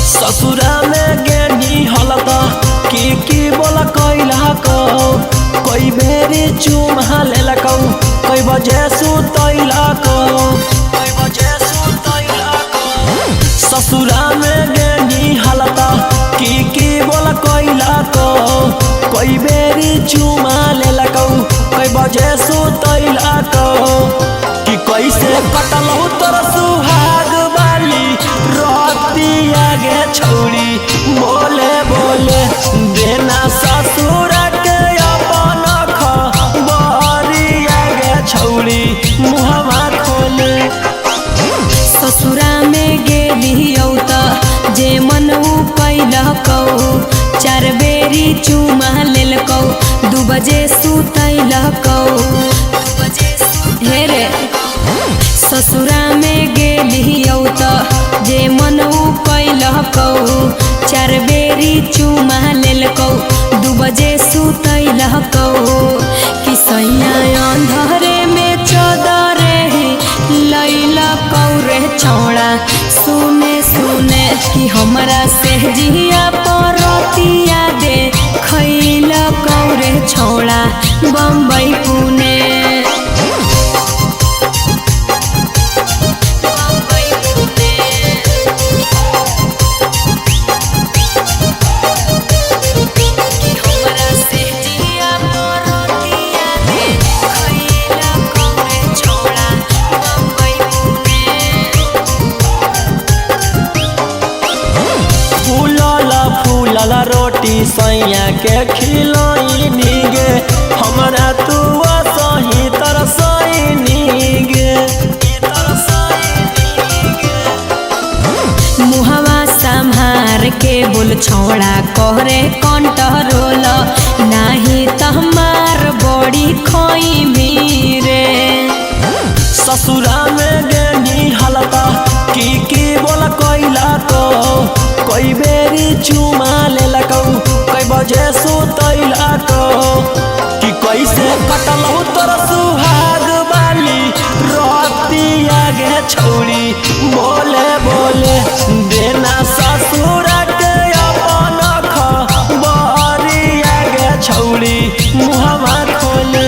ससुरा में गेनी हलता की बोला कैला को कोई बेरी चुमा लेला को कोई बजे सुतैला को ससुरा में गेनी हलता की बोला कैला को कोई बेरी चुमा लेला को कोई बजे सुतैला को कि कैसे कटलहु तोर सुहाग वाली रोतिया गे छौड़ी बोले बोले देना ससुर के अपन खबरिया गे छौड़ी मुहवा खोले। ससुरा में गेलियौ त जे मनऊ कैलकौ चार बेरी चुमा लेलकौ 2 बजे सुतैलकौ हे रे। ससुरा में गेलियौ त जे मनऊ कैलकौ चार बेरी चुमा लेलकौ 2 बजे सुतैलकौ कि सैया अंधरे में चदरे लैलकौ रे छौड़ा सुने सुने कि हमरा से जिया परतिया दे खैलकौ रे छौड़ा बम्बई पुणे। फूलला रोटी सैया के खिलाई गे हमरा तू सही तरसई गे। मुहवा संभार के बोल छौड़ा कहरे कंट्रोल नाही त हमार बड़ी खोई रे। ससुरा में गेनी हलता की बोला कैला को कोई बेरी चुमा लेलकौ कोई बजे सुतैला को कि कैसे कटलहु तोर सुहाग वाली रोतिया गे छौड़ी बोले बोले देना ससुर के अपन खबरिया गे छौड़ी मुहवा खोले।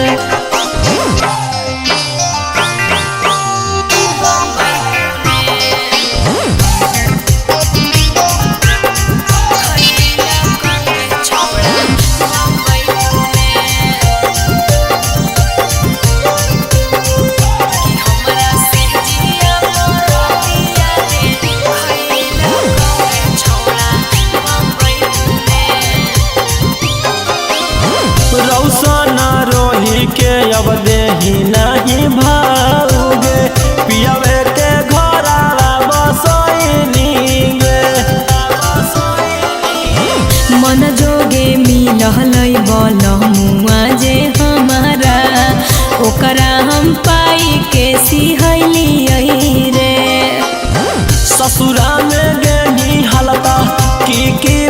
रौशन रोही के अब देही नहीं भाऊगे पियावे के घरावा बसैनी गे। मन जोगे मिलहलै बलमुआ जे हमारा ओकरा हम पाई के सिहैलियै रे। ससुरा में गेनी हलता की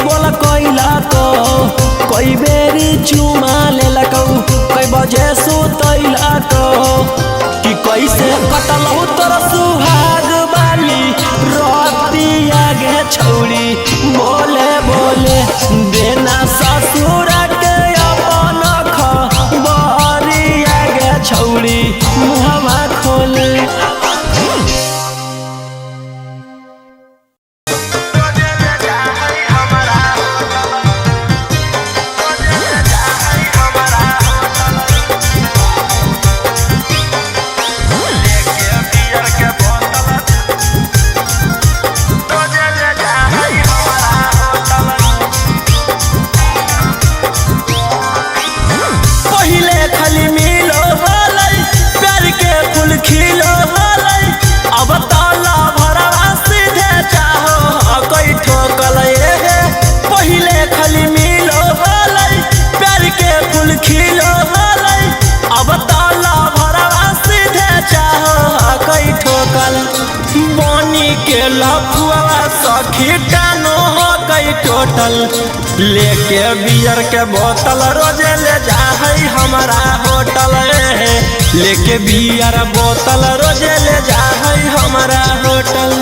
बोला कैला को कोई बेरी चुमा लेलकौ कोई बजे सुतैला को कि कैसे कटलहु तोर सुहाग वाली रोतिया गे छौड़ी बोले बोले देना ससुर के अपन खबरिया गे छौड़ी मुहवा खोले। हमारा बनी के लफुआ सखी टानो हो गई टोटल लेके बियर के बोतल रोजे ले जा है हमारा होटल लेके बियर बोतल रोजे ले जा है हमारा होटल।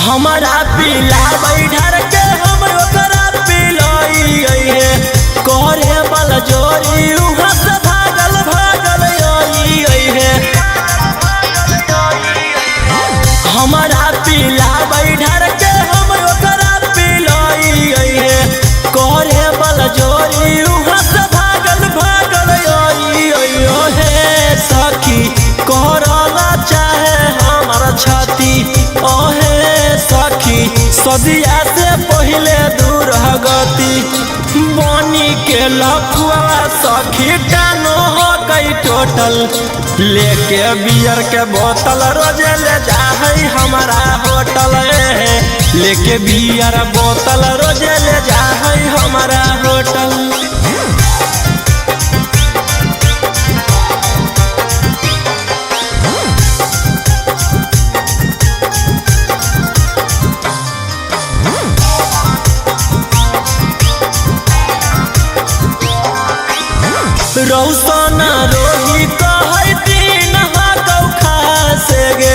हमारा पीला बैठर के हम ओकरा पिलाई करे बल जोरी उहाँ से भागल भागल हमारा पीला बैठर के हम ओकरा पिलाई करे बल जोरी उहाँ से भागल भागल हे सखी करला चाहे हमार छाती ओहे सखी सदिया से पहले दूर गति बनी के लफुआ सखी टानो हो गई टोटल लेके बियर के बोतल रोजे ले जा है हमारा होटल लेके बियर बोतल रोजे ले जा है हमारा होटल। रौसना रोही कहै दिन हाकौ खासे गे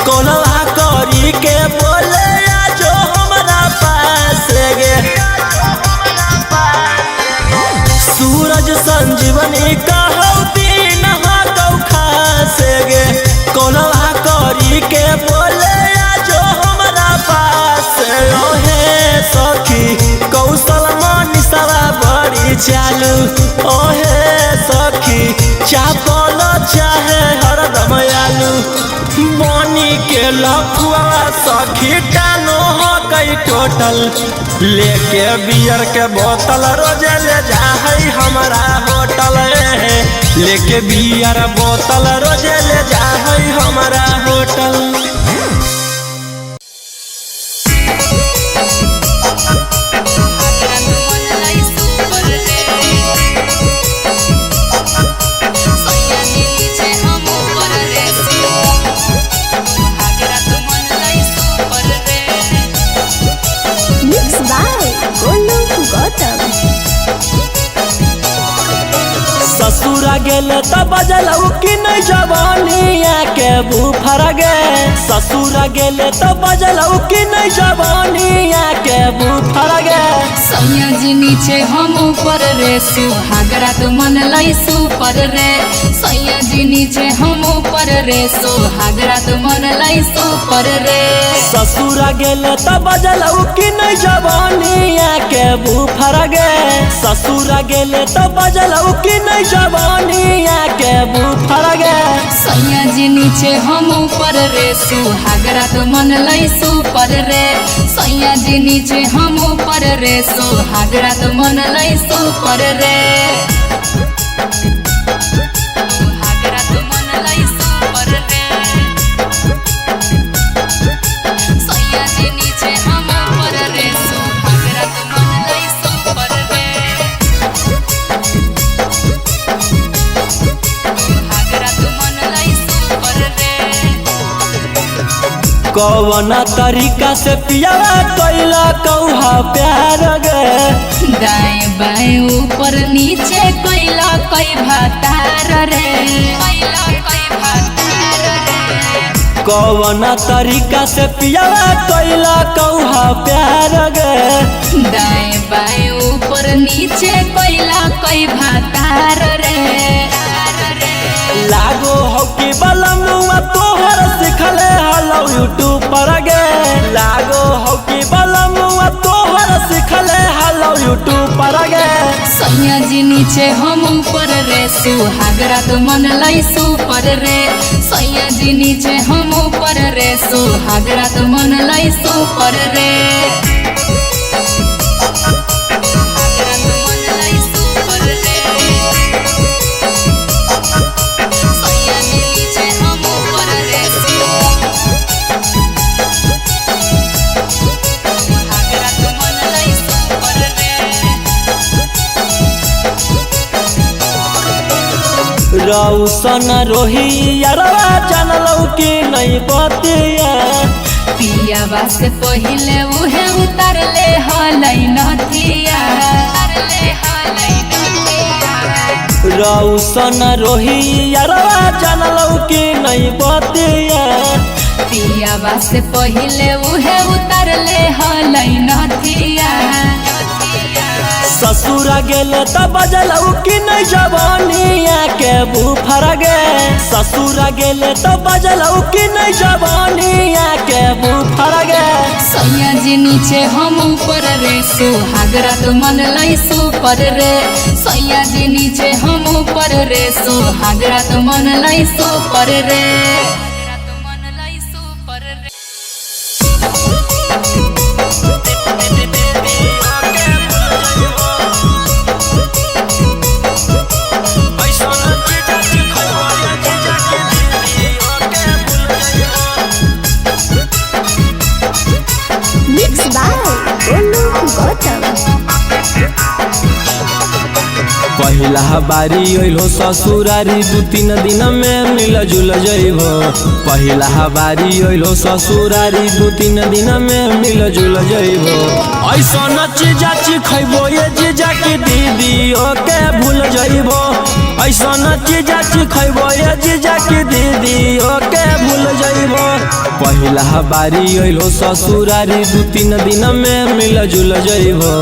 कोलवा करी के बोले आजो हमरा पास गे सूरज संजीवनी कहौ दिन हाकौ खासे गे कोलवा करी के बोले आजो हमरा पास ओहे सखी कौशल मनीषवा बड़ी चालू ओहे सखी चापल चाहे हरदम आलू बनी के लफुआ सखी टानो हो गई टोटल लेके बियर के बोतल रोजे ले जा है हमारा होटल लेके बियर बोतल रोजे ले जा है हमारा होटल। ससुरा गेले त बजलऊ कि नहीं जवानिया के बुफर गे ससुरा गेले त बजलऊ कि नहीं जवानिया के बुफर गे सैया जी नीचे हम ऊपर रे सुहागरा तो मन लाई सुपर रे सैया जी नीचे हम ऊपर रे सुहागरा तो मन लाई सुपर रे ससुरा गेले त बजलऊ कि नहीं जवानिया के बुफर गे ससुरा गेले त बजलऊ कि नहीं जवानिया के बुफर गे सैया जी नीचे हम ऊपर रे सुहागरा तो मन लाई सुपर रे सैया जी नीचे हम ऊपर रे सुहागरा तो मन लाई सुपर रे सुहागरा तो मन लाई सुपर रे सैया जी नीचे हम ऊपर रे सुहागरा तो मन लाई सुपर रे सुहागरा तो मन लाई सुपर रे कौन तरीका से पियावा कैला कौहा प्यार गे दाएं बाएं ऊपर नीचे कैला कई भातार रे कैला कई भातार रे कौन तरीका से पियावा कैला कौहा प्यार गे दाएं बाएं ऊपर नीचे कैला कई भातार रे लागो हो कि बलमुआ तोहर सिखले हलो यूट्यूब पर गे लागो हो कि बलमुआ तोहर सिखले हलो यूट्यूब पर गे सैया जी नीचे हम ऊपर रे सुहागरा तो मन लाई सुपर रे सैया जी नीचे हम ऊपर रे सुहागरा तो मन लाई सुपर रे सुहागरा तो मन लाई सुपर रे रौसन रोही यारवा जानलौ कि नहीं बतिया पियावा से पहिले उहे उतारले हलै नथिया रौसन रोही यारवा जानलौ कि नहीं बतिया पियावा से पहिले उहे उतारले हलै नथिया ससुरा गेले त बजलौ कि नहीं जवानिया के बुफर गे ससुरा गेले त बजलौ कि नहीं जवानिया के बुफर गे सैया जी नीचे हम ऊपर रे सुहागरा तो मन लै सुपर रे सैया जी नीचे हम ऊपर रे सुहागरा तो मन लै सुपर रे पहिला बारी अइलो ससुरारी 2-3 दिन में मिल जुल जइबो पहिला बारी अइलो ससुरारी 2-3 दिन में मिल जुल जइबो ऐसन चीज खइबो ये जीजा की दीदी ओके भूल जइबो ऐसन चीज खइबो ये जीजा की दीदी ओके भूल जइबो पहिला बारी अइलो ससुरारी 2-3 दिन में मिल जुल जइबो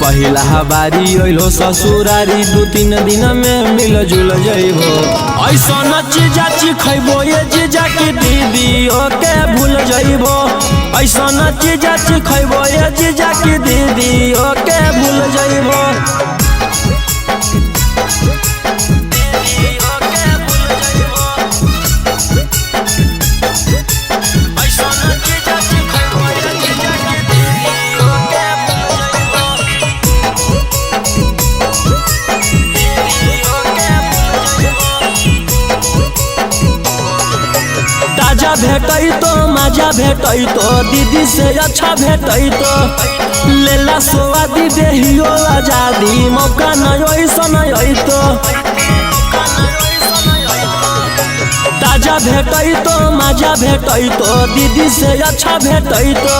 पहिला बारी अइलो ससुरारी 2-3 दिन में मिल जुल जइबो ऐसन चीज खइबो ये जीजा की दीदी ओके भूल जइबो ऐसन चीज खइबो ये जीजा की दीदी ओके भूल जइबो भेटई तो मजा भेटई तो दीदी से अच्छा भेटई तो लेला स्वादी देहियो आजादी मौका नहीं ऐसन तो ताजा भेटई तो मजा भेटई तो दीदी से अच्छा भेटई तो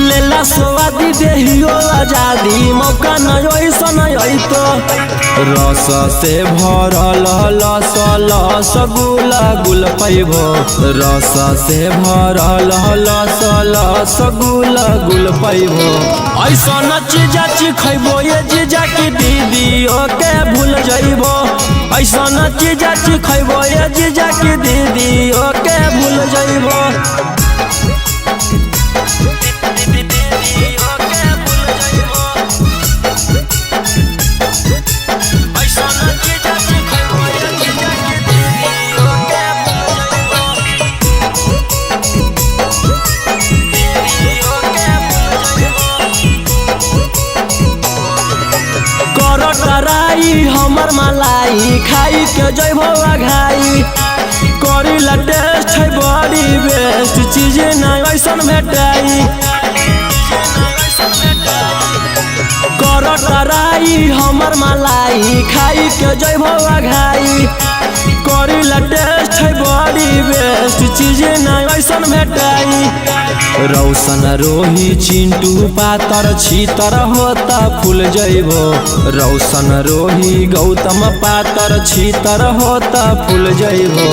लेला स्वादी देहियो आजादी मौका नहीं ऐसन तो रस से भरल लस लस गुला गुल पैबो रस से भरल लस लस गुला गुल पैबो ऐसन चीज खइबो ये जीजा की दीदी ओके भूल जइबो ऐसन चीज खइबो ये जीजा की दीदी ओके भूल जइबो हमर मलाई खाई के जइबो आघाई करी ला टेस्ट है बड़ी बेस्ट चीज नहीं ऐसन भेटाई कर टराई हमर मलाई खाई के जइबो आघाई करी ला टेस्ट है बड़ी बेस्ट चीज नहीं ऐसन भेटाई रौसन रोही चिंटू पातर छीतर होता फूल जइबो रौसन रोही गौतम पातर छीतर होता फूल जइबो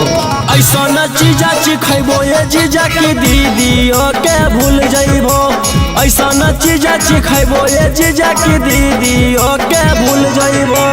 ऐसन चीज खइबो ये जीजा की दीदी ओके भूल जइबो ऐसन चीज खइबो ये जीजा की दीदी ओके भूल जइबो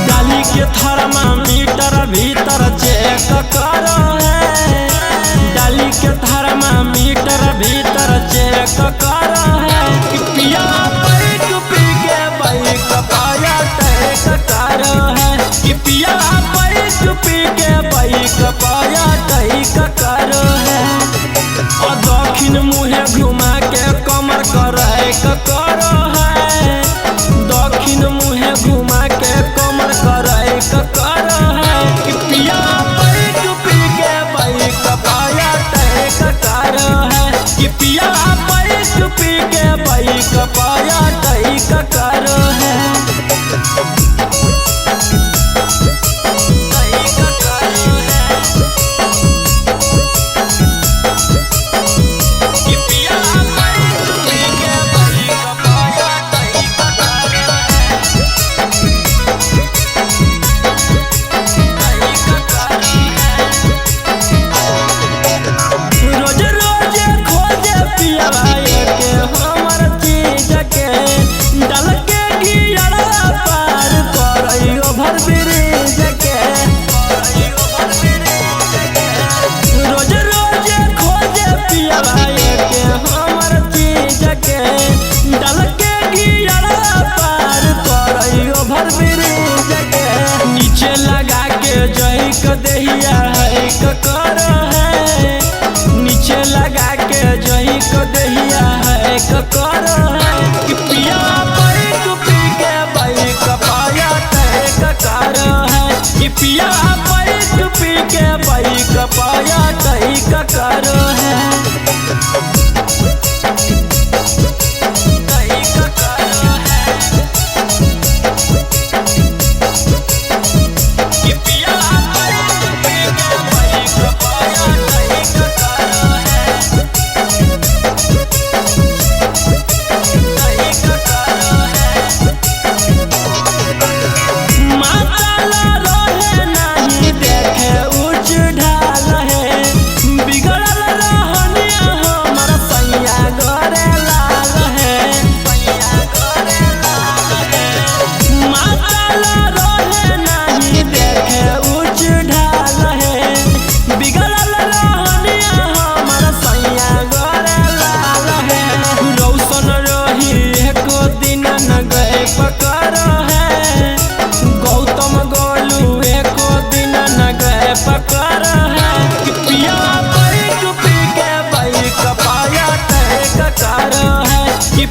डाली के थर्मामीटर भीतर चेक करो है डाली के थर्मामीटर भीतर चेक करो है कि पिया बैठ पी के बाइक पाया टैक करो है कि पिया बैठ पी के बाइक पाया टैक करो है और दक्षिण मुहे नीचे लगा के जही क देहिया है कर है, नीचे लगा के जही क देहिया है कर है कि पिया पैक पी के भाई कपाया तय कर है कि पिया पैक पी के भाई कपाया तय कर है।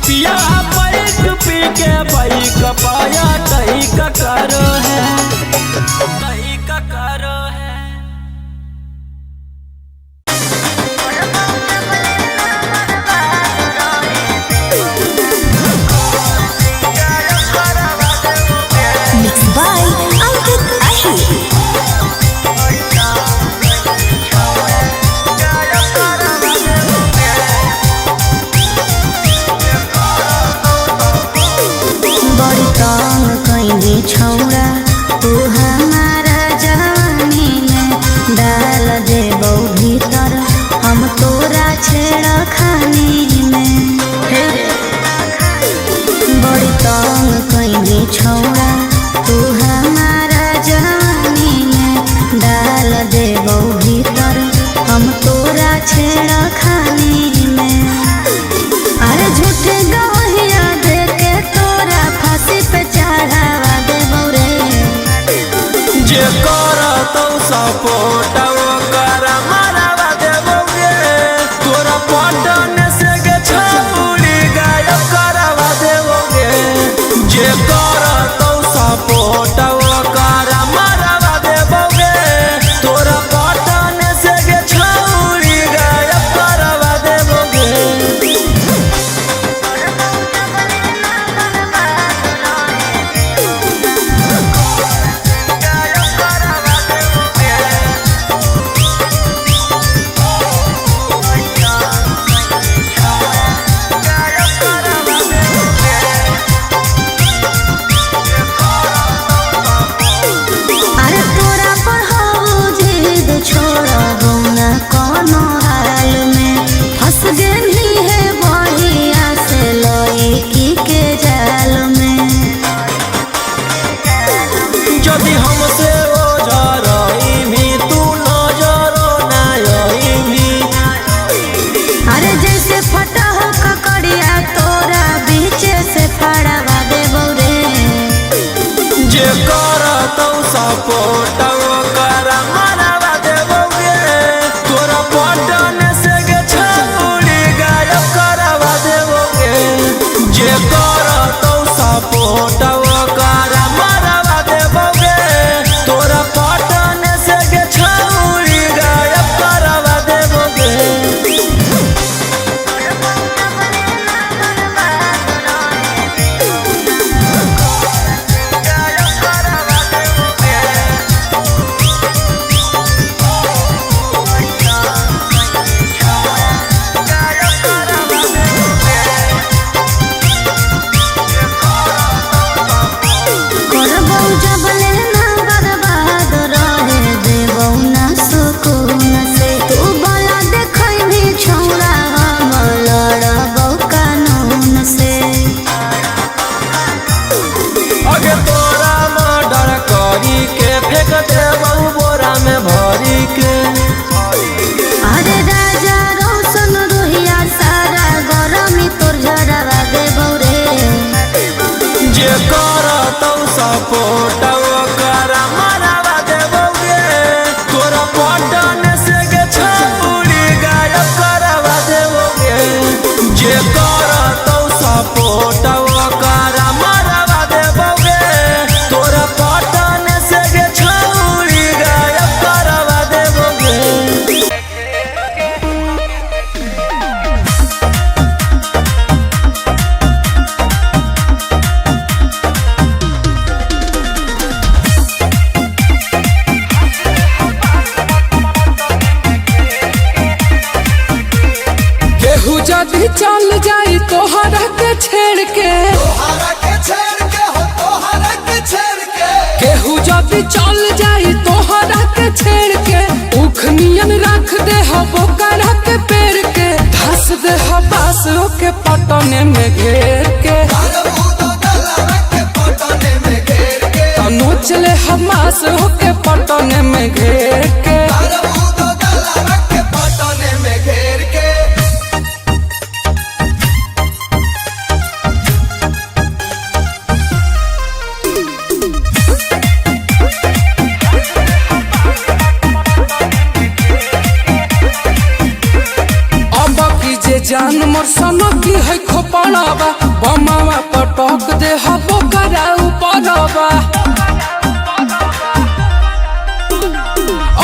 पिया पैक पी के भाई कपाया तई का कर है, तई का कर है। Mixed by Ankit Ahi. छौड़ा तू हमारा जवानी में डाल देबो भीतर हम तोरा छेड़ा खानी में, बड़ी तंग कइली छौड़ा तू हमारा जवानी में डाल देबो भीतर हम तोरा छेड़ा खानी में। अरे झूठे गवहिया दे के तोरा फांसी पे चढ़ावा जे कर तो सपोर्ट कर मारवा देबोगे तोरा पटन से गे छौड़ी गायब करवा देबोगे। जे कर तो सपोर्ट कर मारवा देबोगे तोरा पटन से गे छौड़ी गायब करवा देबोगे। सपोर्ट कर मारवा देबोगे तोरा पटन से गे छौड़ी गायब करवा देबोगे। जे कर तो सपोर्ट कर मारवा देबोगे तोरा पटन से गे छौड़ी गायब करवा देबोगे। केहू जदी चल जाई तोहरा के छेड़ के उखनियन रख दे हबो करा के पेड़ के धस दे हबास के पटने में घेर के नोचले हमास के पटने में घेर के जान मोर सनो की है खोपड़ावा बमावा पटक दे हबो करा ऊपरवा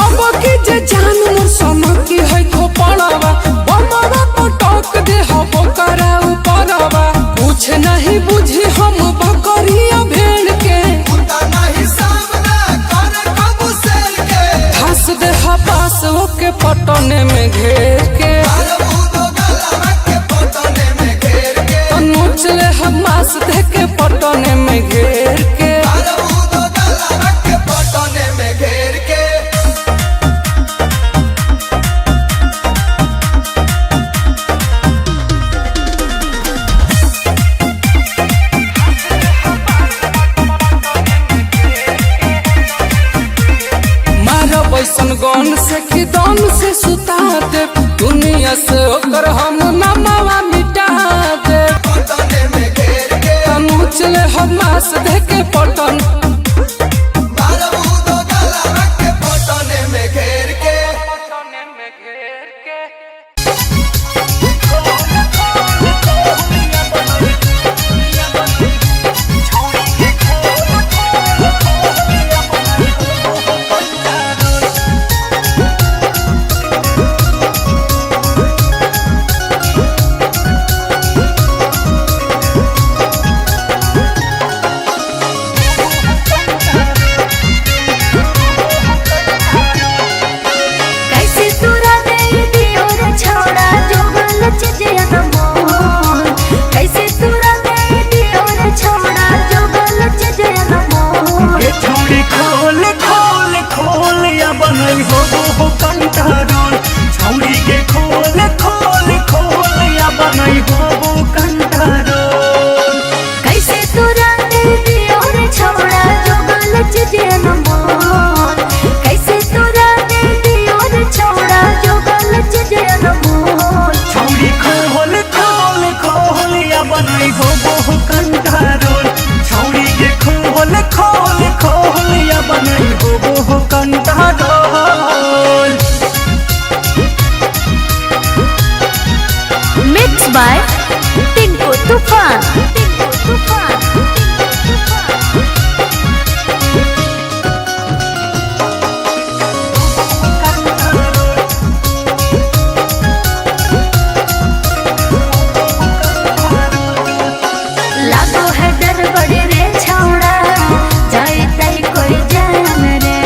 अब की जे जान मोर सनो की है खोपड़ावा बमावा पटक दे हबो करा ऊपरवा कुछ नहीं बुझी हम बकरिया भेड़ के धस दे हबास के पटने में घेर के नोचले हमास देखे पटने में घेर के मारा बैसन गन से कि दम से सुता दे दुनिया से ओकर हम नमावा मिटा दे चले हमास देखे Patan Mixed by Tinku Tufan. लागो है डर बड़े रे छौड़ा जाए तई कोई जान रे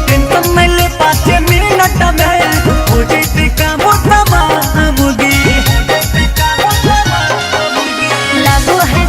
टेंशन में ले 5 मिनट में हो जैती काम तमाम मुगी लागो है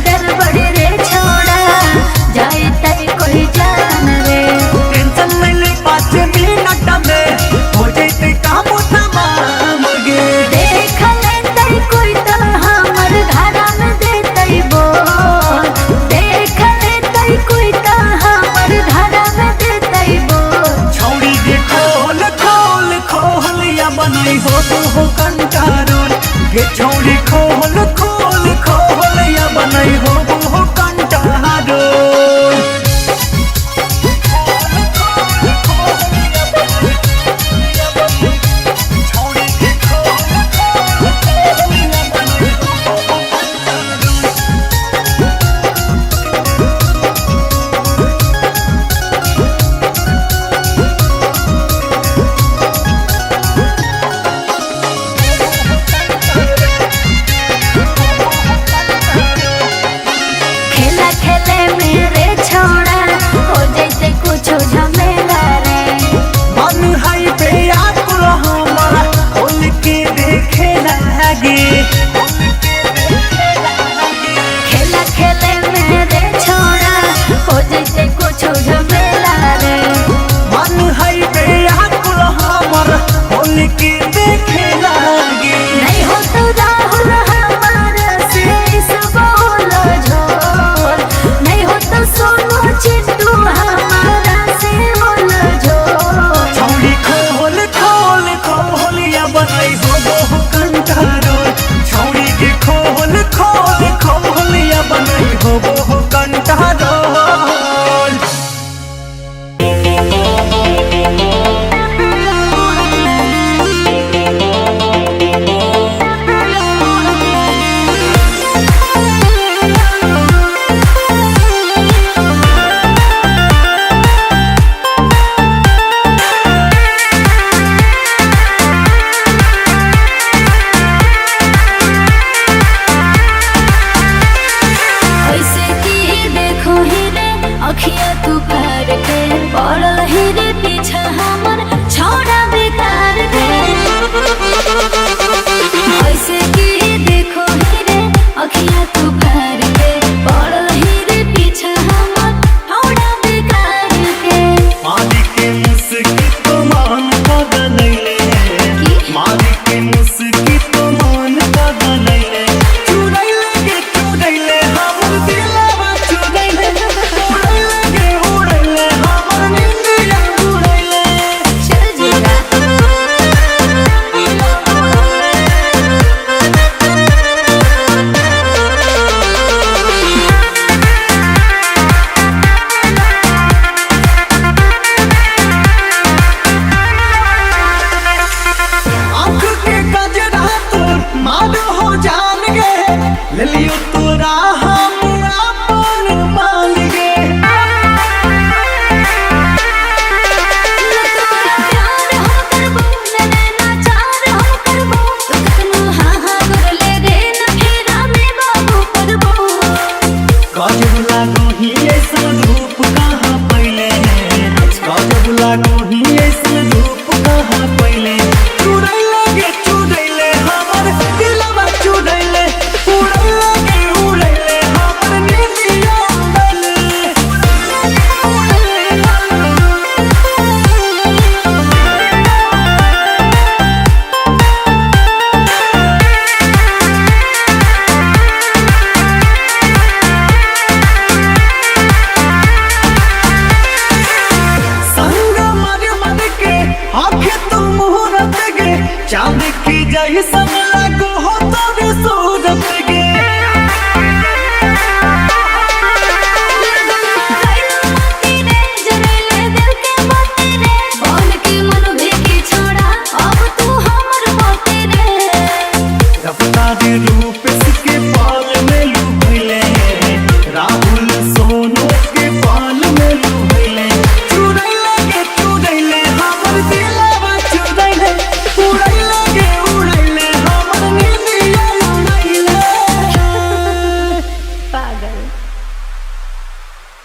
जैसन